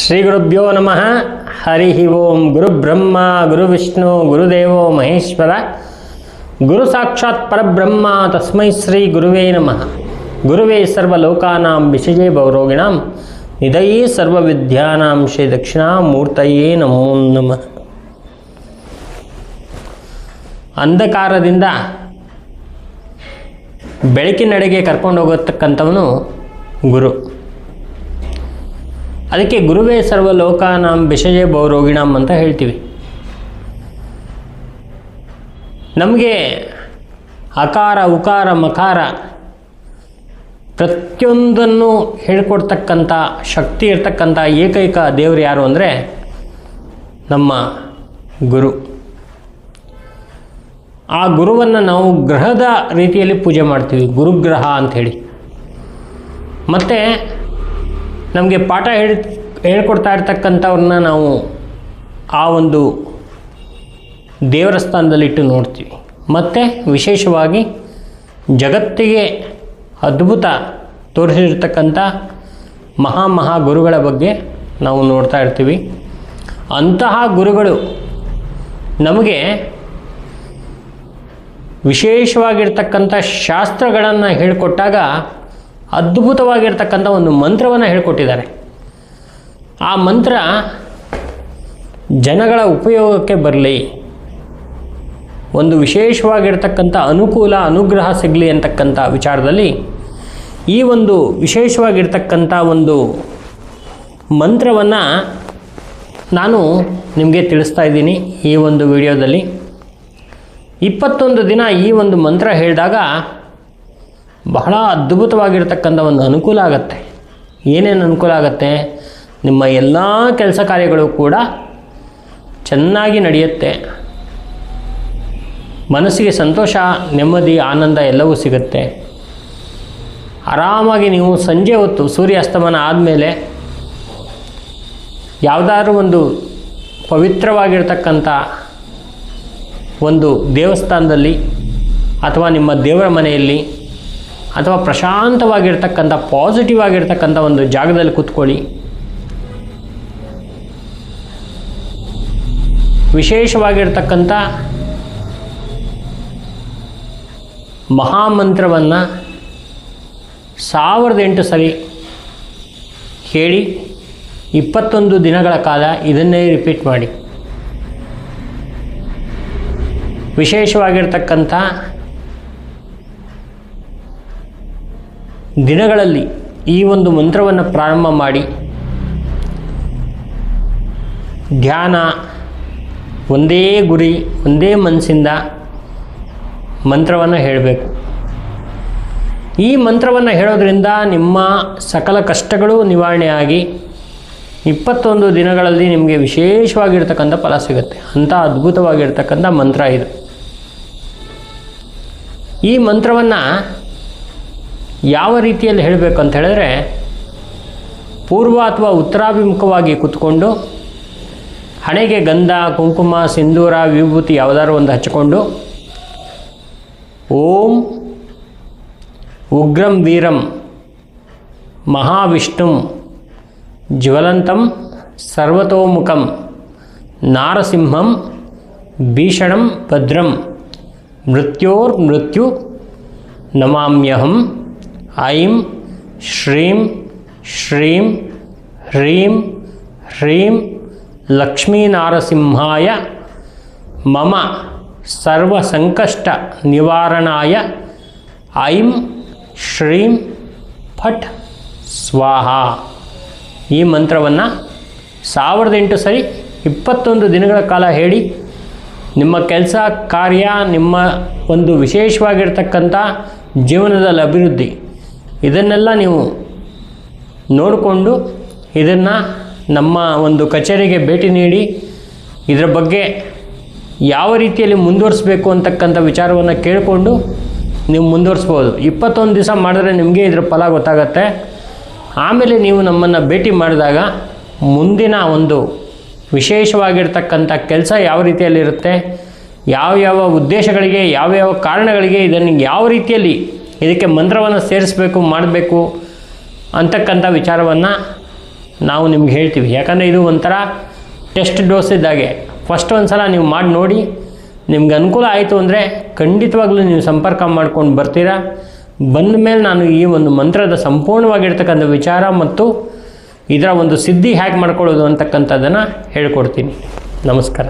ಶ್ರೀ ಗುರುಭ್ಯೋ ನಮಃ. ಹರಿ ಓಂ. ಗುರು ಬ್ರಹ್ಮ ಗುರು ವಿಷ್ಣು ಗುರುದೇವೋ ಮಹೇಶ್ವರ, ಗುರು ಸಾಕ್ಷಾತ್ ಪರಬ್ರಹ್ಮ ತಸ್ಮೈ ಶ್ರೀ ಗುರುವೇ ನಮಃ. ಗುರುವೇ ಸರ್ವಲೋಕಾನಾಂ ವಿಷಜೇ ಭವರೋಗಿಣಾಂ ನಿಧಯೇ ಸರ್ವವಿದ್ಯಾನಾಂ ಶ್ರೀ ದಕ್ಷಿಣಾಮೂರ್ತಯೇ ನಮೋ ನಮಃ. ಅಂಧಕಾರದಿಂದ ಬೆಳಕಿನೆಡೆಗೆ ಕರ್ಕೊಂಡು ಹೋಗತಕ್ಕಂಥವನು ಗುರು. ಅದಕ್ಕೆ ಗುರುವೇ ಸರ್ವಲೋಕಾನಾಂ ವಿಷಜೇ ಭವರೋಗಿಣಾಂ ಅಂತ ಹೇಳ್ತೀವಿ. ನಮಗೆ ಅಕಾರ ಉಕಾರ ಮಕಾರ ಪ್ರತಿಯೊಂದನ್ನು ಹೇಳ್ಕೊಡ್ತಕ್ಕಂಥ ಶಕ್ತಿ ಇರ್ತಕ್ಕಂಥ ಏಕೈಕ ದೇವರು ಯಾರು ಅಂದರೆ ನಮ್ಮ ಗುರು. ಆ ಗುರುವನ್ನು ನಾವು ಗ್ರಹದ ರೀತಿಯಲ್ಲಿ ಪೂಜೆ ಮಾಡ್ತೀವಿ, ಗುರುಗ್ರಹ ಅಂಥೇಳಿ. ಮತ್ತು ನಮಗೆ ಪಾಠ ಹೇಳ್ಕೊಡ್ತಾ ಇರ್ತಕ್ಕಂಥವ್ರನ್ನ ನಾವು ಆ ಒಂದು ದೇವರ ಸ್ಥಾನದಲ್ಲಿಟ್ಟು ನೋಡ್ತೀವಿ. ಮತ್ತು ವಿಶೇಷವಾಗಿ ಜಗತ್ತಿಗೆ ಅದ್ಭುತ ತೋರಿಸಿರ್ತಕ್ಕಂಥ ಮಹಾ ಗುರುಗಳ ಬಗ್ಗೆ ನಾವು ನೋಡ್ತಾ ಇರ್ತೀವಿ. ಅಂತಹ ಗುರುಗಳು ನಮಗೆ ವಿಶೇಷವಾಗಿರ್ತಕ್ಕಂಥ ಶಾಸ್ತ್ರಗಳನ್ನು ಹೇಳಿಕೊಟ್ಟಾಗ ಅದ್ಭುತವಾಗಿರ್ತಕ್ಕಂಥ ಒಂದು ಮಂತ್ರವನ್ನು ಹೇಳಿಕೊಟ್ಟಿದ್ದಾರೆ. ಆ ಮಂತ್ರ ಜನಗಳ ಉಪಯೋಗಕ್ಕೆ ಬರಲಿ, ಒಂದು ವಿಶೇಷವಾಗಿರ್ತಕ್ಕಂಥ ಅನುಕೂಲ ಅನುಗ್ರಹ ಸಿಗಲಿ ಅಂತಕ್ಕಂಥ ವಿಚಾರದಲ್ಲಿ ಈ ಒಂದು ವಿಶೇಷವಾಗಿರ್ತಕ್ಕಂಥ ಒಂದು ಮಂತ್ರವನ್ನು ನಾನು ನಿಮಗೆ ತಿಳಿಸ್ತಾ ಇದ್ದೀನಿ ಈ ಒಂದು ವಿಡಿಯೋದಲ್ಲಿ. 21 ದಿನ ಈ ಒಂದು ಮಂತ್ರ ಹೇಳಿದಾಗ ಬಹಳ ಅದ್ಭುತವಾಗಿರ್ತಕ್ಕಂಥ ಒಂದು ಅನುಕೂಲ ಆಗುತ್ತೆ. ಏನೇನು ಅನುಕೂಲ ಆಗುತ್ತೆ? ನಿಮ್ಮ ಎಲ್ಲ ಕೆಲಸ ಕಾರ್ಯಗಳು ಕೂಡ ಚೆನ್ನಾಗಿ ನಡೆಯುತ್ತೆ. ಮನಸ್ಸಿಗೆ ಸಂತೋಷ, ನೆಮ್ಮದಿ, ಆನಂದ ಎಲ್ಲವೂ ಸಿಗುತ್ತೆ. ಆರಾಮಾಗಿ ನೀವು ಸಂಜೆ ಹೊತ್ತು ಸೂರ್ಯಾಸ್ತಮನ ಆದಮೇಲೆ ಯಾವುದಾದ್ರೂ ಒಂದು ಪವಿತ್ರವಾಗಿರ್ತಕ್ಕಂಥ ಒಂದು ದೇವಸ್ಥಾನದಲ್ಲಿ ಅಥವಾ ನಿಮ್ಮ ದೇವರ ಮನೆಯಲ್ಲಿ ಅಥವಾ ಪ್ರಶಾಂತವಾಗಿರ್ತಕ್ಕಂಥ ಪಾಸಿಟಿವ್ ಆಗಿರ್ತಕ್ಕಂಥ ಒಂದು ಜಾಗದಲ್ಲಿ ಕೂತ್ಕೊಳ್ಳಿ. ವಿಶೇಷವಾಗಿರ್ತಕ್ಕಂಥ ಮಹಾಮಂತ್ರವನ್ನು 1008 ಸರಿ ಹೇಳಿ 21 ದಿನಗಳ ಕಾಲ ಇದನ್ನೇ ರಿಪೀಟ್ ಮಾಡಿ. ವಿಶೇಷವಾಗಿರ್ತಕ್ಕಂಥ ದಿನಗಳಲ್ಲಿ ಈ ಒಂದು ಮಂತ್ರವನ್ನು ಪ್ರಾರಂಭ ಮಾಡಿ ಧ್ಯಾನ, ಒಂದೇ ಗುರಿ, ಒಂದೇ ಮನಸ್ಸಿಂದ ಮಂತ್ರವನ್ನು ಹೇಳಬೇಕು. ಈ ಮಂತ್ರವನ್ನು ಹೇಳೋದ್ರಿಂದ ನಿಮ್ಮ ಸಕಲ ಕಷ್ಟಗಳು ನಿವಾರಣೆಯಾಗಿ 21 ದಿನಗಳಲ್ಲಿ ನಿಮಗೆ ವಿಶೇಷವಾಗಿರ್ತಕ್ಕಂಥ ಫಲ ಸಿಗುತ್ತೆ. ಅಂಥ ಅದ್ಭುತವಾಗಿರ್ತಕ್ಕಂಥ ಮಂತ್ರ ಇದು. ಈ ಮಂತ್ರವನ್ನು ಯಾವ ರೀತಿಯಲ್ಲಿ ಹೇಳಬೇಕು ಅಂತ ಹೇಳಿದ್ರೆ, ಪೂರ್ವ ಅಥವಾ ಉತ್ತರಾಭಿಮುಖವಾಗಿ ಕೂತ್ಕೊಂಡು ಹಣೆಗೆ ಗಂಧ, ಕುಂಕುಮ, ಸಿಂಧೂರ, ವಿಭೂತಿ ಯಾವುದಾದ್ರು ಒಂದು ಹಚ್ಚಿಕೊಂಡು ಓಂ ಉಗ್ರಂ ವೀರಂ ಮಹಾವಿಷ್ಣುಂ ಜ್ವಲಂತಂ ಸರ್ವತೋಮುಖಂ ನಾರಸಿಂಹಂ ಭೀಷಣಂ ಭದ್ರಂ ಮೃತ್ಯೋರ್ಮೃತ್ಯು ನಮಾಮ್ಯಹಂ ಐಂ ಶ್ರೀಂ ಶ್ರೀಂ ಹ್ರೀಂ ಹ್ರೀಂ ಲಕ್ಷ್ಮೀನಾರಸಿಂಹಾಯ ಮಮ ಸರ್ವಸಂಕಷ್ಟ ನಿವಾರಣಾಯ ಐಂ ಶ್ರೀಂ ಫಟ್ ಸ್ವಾಹ. ಈ ಮಂತ್ರವನ್ನು 1008 ಸರಿ 21 ದಿನಗಳ ಕಾಲ ಹೇಳಿ ನಿಮ್ಮ ಕೆಲಸ ಕಾರ್ಯ, ನಿಮ್ಮ ಒಂದು ವಿಶೇಷವಾಗಿರ್ತಕ್ಕಂಥ ಜೀವನದಲ್ಲಿ ಅಭಿವೃದ್ಧಿ, ಇದನ್ನೆಲ್ಲ ನೀವು ನೋಡಿಕೊಂಡು ಇದನ್ನು ನಮ್ಮ ಒಂದು ಕಚೇರಿಗೆ ಭೇಟಿ ನೀಡಿ ಇದರ ಬಗ್ಗೆ ಯಾವ ರೀತಿಯಲ್ಲಿ ಮುಂದುವರಿಸಬೇಕು ಅಂತಕ್ಕಂಥ ವಿಚಾರವನ್ನು ಕೇಳಿಕೊಂಡು ನೀವು ಮುಂದುವರಿಸ್ಬೋದು. 21 ದಿವಸ ಮಾಡಿದ್ರೆ ನಿಮಗೆ ಇದರ ಫಲ ಗೊತ್ತಾಗತ್ತೆ. ಆಮೇಲೆ ನೀವು ನಮ್ಮನ್ನು ಭೇಟಿ ಮಾಡಿದಾಗ ಮುಂದಿನ ಒಂದು ವಿಶೇಷವಾಗಿರ್ತಕ್ಕಂಥ ಕೆಲಸ ಯಾವ ರೀತಿಯಲ್ಲಿರುತ್ತೆ, ಯಾವ ಉದ್ದೇಶಗಳಿಗೆ, ಯಾವ ಕಾರಣಗಳಿಗೆ ಇದನ್ನು ಯಾವ ರೀತಿಯಲ್ಲಿ ಇದಕ್ಕೆ ಮಂತ್ರವನ್ನು ಸೇರಿಸಬೇಕು ಮಾಡಬೇಕು ಅಂತಕ್ಕಂಥ ವಿಚಾರವನ್ನು ನಾವು ನಿಮ್ಗೆ ಹೇಳ್ತೀವಿ. ಯಾಕಂದರೆ ಇದು ಒಂಥರ ಟೆಸ್ಟ್ ಡೋಸ್ ಇದ್ದಾಗೆ. ಫಸ್ಟ್ ಒಂದು ಸಲ ನೀವು ಮಾಡಿ ನೋಡಿ, ನಿಮ್ಗೆ ಅನುಕೂಲ ಆಯಿತು ಅಂದರೆ ಖಂಡಿತವಾಗ್ಲೂ ನೀವು ಸಂಪರ್ಕ ಮಾಡ್ಕೊಂಡು ಬರ್ತೀರಾ. ಬಂದ ಮೇಲೆ ನಾನು ಈ ಒಂದು ಮಂತ್ರದ ಸಂಪೂರ್ಣವಾಗಿರ್ತಕ್ಕಂಥ ವಿಚಾರ ಮತ್ತು ಇದರ ಒಂದು ಸಿದ್ಧಿ ಹೇಗೆ ಮಾಡ್ಕೊಳ್ಳೋದು ಅಂತಕ್ಕಂಥದ್ದನ್ನು ಹೇಳ್ಕೊಡ್ತೀನಿ. ನಮಸ್ಕಾರ.